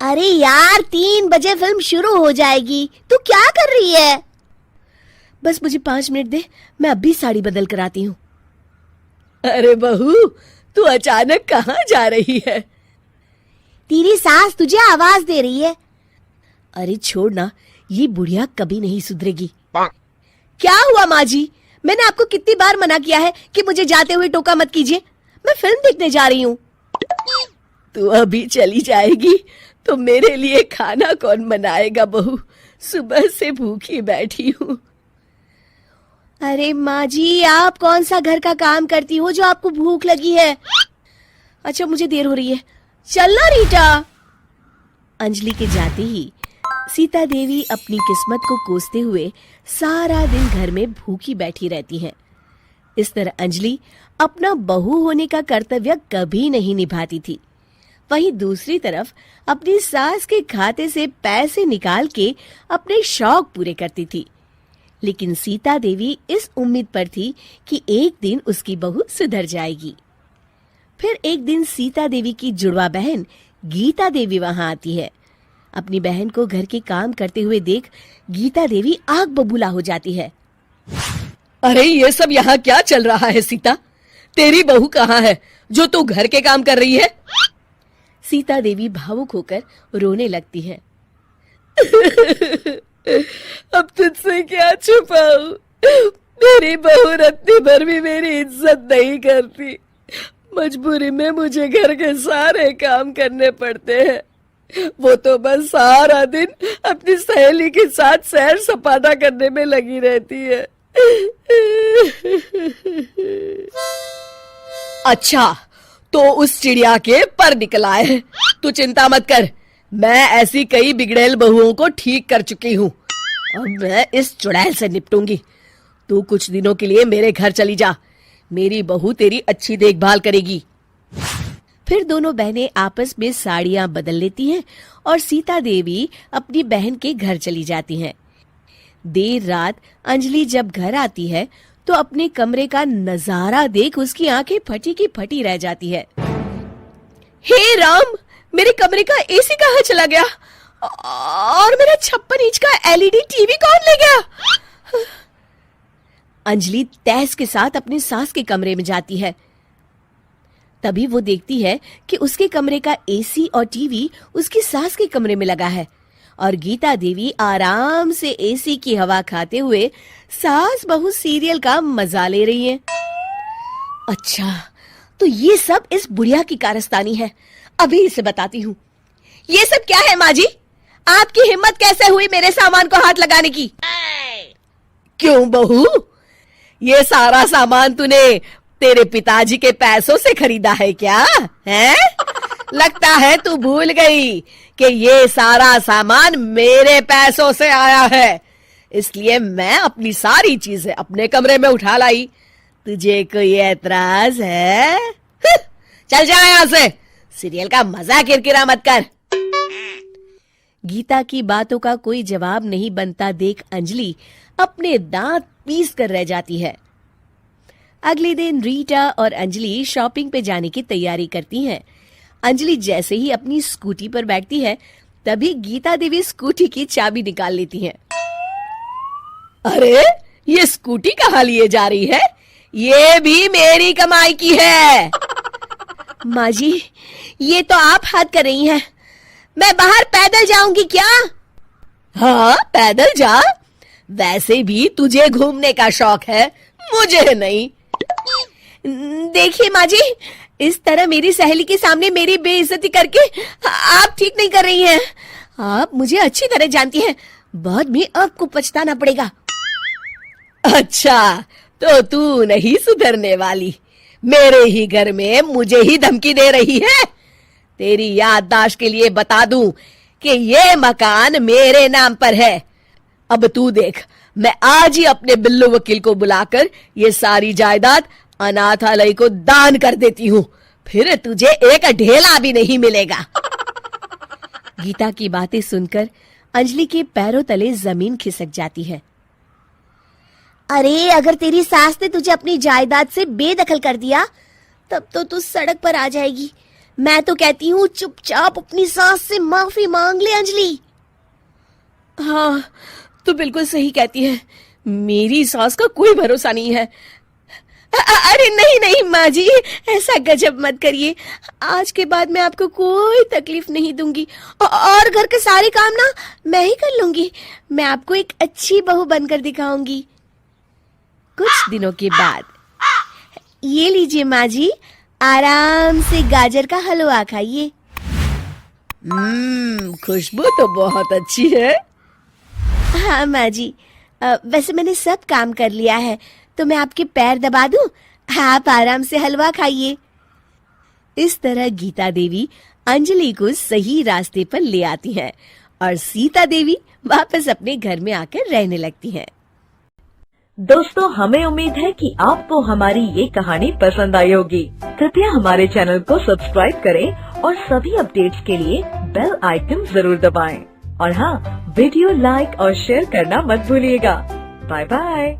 अरे यार 3 बजे फिल्म शुरू हो जाएगी, तू क्या कर रही है? बस मुझे 5 मिनट दे, मैं अभी साड़ी बदल कर आती हूँ। अरे बहू, तू अचानक कहाँ जा रही है? तेरी सास तुझे आवाज दे रही है। अरे छोड़ ना, ये बुढ़िया कभी नहीं सुधरेगी। क्या हुआ माँ जी? मैंने आपको कितनी बार मना किया है कि मुझे जाते हुए टोका मत कीजिए। मैं फिल्म देखने जा रही हूँ। तू अभी चली जाएगी तो मेरे लिए खाना कौन बनाएगा बहू? सुबह से भूखी बैठी हूँ। अरे माँ जी, आप कौन सा घर का काम करती हो जो आपको भूख लगी है? अच्छा, मुझे देर हो रही है, चलना रीटा। अंजलि के जाते ही सीता देवी अपनी किस्मत को कोसते हुए सारा दिन घर में भूखी बैठी रहती हैं। इस तरह अंजलि अपना बहू होने का कर्तव्य कभी नहीं निभाती थी। वहीं दूसरी तरफ अपनी सास के खाते से पैसे निकाल के अपने शौक पूरे करती थी। लेकिन सीता देवी इस उम्मीद पर थी कि एक दिन उसकी बहू सुधर जाएगी। फिर एक दिन सीता देवी की जुड़वा बहन गीता देवी वहां आती है। अपनी बहन को घर के काम करते हुए देख गीता देवी आग बबूला हो जाती है। अरे ये सब यहाँ क्या चल रहा है सीता? तेरी बहू कहाँ है जो तू घर के काम कर रही है? सीता देवी भावुक होकर रोने लगती है। अब तुझसे क्या छुपाऊं? मेरी बहू रत्ती भर भी मेरी इज्जत नहीं करती। मजबूरी में मुझे घर के सारे काम करने पड़ते हैं। वो तो बस सारा दिन अपनी सहेली के साथ सैर सपाटा करने में लगी रहती है। अच्छा, तो उस चिड़िया के पर निकल आए। तू चिंता मत कर, मैं ऐसी कई बिगड़ैल बहुओं को ठीक कर चुकी हूँ। अब मैं इस चुड़ैल से निपटूंगी। तू कुछ दिनों के लिए मेरे घर चली जा, मेरी बहू तेरी अच्छी देखभाल करेगी। फिर दोनों बहनें आपस में साड़ियां बदल लेती हैं और सीता देवी अपनी बहन के घर चली जाती हैं। देर रात अंजलि जब घर आती है तो अपने कमरे का नजारा देख उसकी आंखें फटी की फटी रह जाती है। हे राम, मेरे कमरे का एसी कहाँ चला गया? और मेरा 56 इंच का एलईडी टीवी कौन ले गया? अंजलि तहस के साथ अपनी सास के कमरे में जाती है। तभी वो देखती है कि उसके कमरे का एसी और टीवी उसकी सास के कमरे में लगा है और गीता देवी आराम से एसी की हवा खाते हुए सास बहू सीरियल का मजा ले रही है। अच्छा, तो ये सब इस बुढ़िया की कारस्तानी है। अभी इसे बताती हूँ। ये सब क्या है माँ जी? आपकी हिम्मत कैसे हुई मेरे सामान को हाथ लगाने की? क्यों बहू, ये सारा सामान तूने तेरे पिताजी के पैसों से खरीदा है क्या? है? लगता है तू भूल गई कि ये सारा सामान मेरे पैसों से आया है, इसलिए मैं अपनी सारी चीजें अपने कमरे में उठा लाई। तुझे कोई एतराज है? चल जा यहाँ से, सीरियल का मजा किरकिरा मत कर। गीता की बातों का कोई जवाब नहीं बनता देख अंजलि अपने दांत पीस कर रह जाती है। अगले दिन रीटा और अंजलि शॉपिंग पे जाने की तैयारी करती हैं। अंजलि जैसे ही अपनी स्कूटी पर बैठती है तभी गीता देवी स्कूटी की चाबी निकाल लेती हैं। अरे, ये स्कूटी कहाँ लिए जा रही है? ये भी मेरी कमाई की है। माँ जी, ये तो आप हाथ कर रही हैं। मैं बाहर पैदल जाऊंगी क्या? हाँ, पैदल जा। वैसे भी तुझे घूमने का शौक है, मुझे नहीं। देखिए माँ जी, इस तरह मेरी सहेली के सामने मेरी बेइज्जती करके आप ठीक नहीं कर रही हैं। आप मुझे अच्छी तरह जानती हैं, बाद में आपको पछताना पड़ेगा। अच्छा, तो तू नहीं सुधरने वाली। मेरे ही घर में मुझे ही धमकी दे रही है। तेरी याददाश्त के लिए बता दूं कि ये मकान मेरे नाम पर है। अब तू देख, मैं आज ही अपने बिल्लू वकील को बुलाकर ये सारी जायदाद अनाथालय को दान कर देती हूँ, फिर तुझे एक ढेला भी नहीं मिलेगा। गीता की बातें सुनकर अंजलि के पैरों तले जमीन खिसक जाती है। अरे, अगर तेरी सास ने तुझे अपनी जायदाद से बेदखल कर दिया तब तो तू सड़क पर आ जाएगी। मैं तो कहती हूँ चुपचाप अपनी सास से माफी मांग ले अंजलि। हाँ, तो बिल्कुल सही कहती है, मेरी सास का कोई भरोसा नहीं है। अरे नहीं नहीं माँ जी, ऐसा गजब मत करिए। आज के बाद मैं आपको कोई तकलीफ नहीं दूंगी और घर के सारे काम ना मैं ही कर लूंगी। मैं आपको एक अच्छी बहू बनकर दिखाऊंगी। कुछ दिनों के बाद, ये लीजिए माँ जी, आराम से गाजर का हलवा खाइए। खुशबू तो बहुत अच्छी है। हाँ माँ जी, वैसे मैंने सब काम कर लिया है, तो मैं आपके पैर दबा दूं? आप आराम से हलवा खाइए। इस तरह गीता देवी अंजलि को सही रास्ते पर ले आती हैं और सीता देवी वापस अपने घर में आकर रहने लगती हैं। दोस्तों, हमें उम्मीद है कि आपको हमारी ये कहानी पसंद आई होगी। कृपया हमारे चैनल को सब्सक्राइब करें और सभी अपडेट्स के लिए बेल आइकन जरूर दबाएं। और हाँ, वीडियो लाइक और शेयर करना मत भूलिएगा। Bye bye.